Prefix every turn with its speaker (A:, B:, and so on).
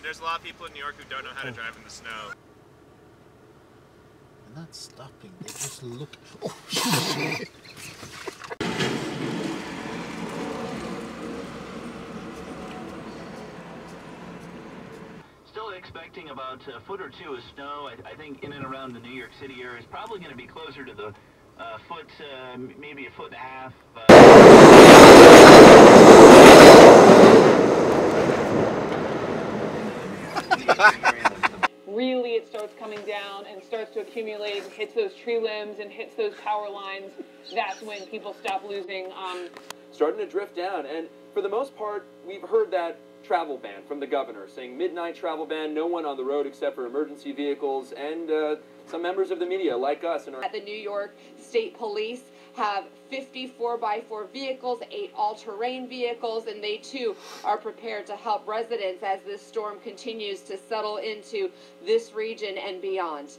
A: there's a lot of people in New York who don't know how to drive in the snow.
B: They're not stopping, they just look. Oh, shit.
C: Still expecting about a foot or two of snow. I think in and around the New York City area is probably going to be closer to the foot, maybe a foot and a half.
D: Really, it starts coming down and starts to accumulate and hits those tree limbs and hits those power lines. That's when people stop losing.
E: Starting to drift down, and for the most part, we've heard that travel ban from the governor, saying midnight travel ban, no one on the road except for emergency vehicles, and some members of the media like us.
F: At the New York State Police have 50 4x4 vehicles, 8 all-terrain vehicles, and they too are prepared to help residents as this storm continues to settle into this region and beyond.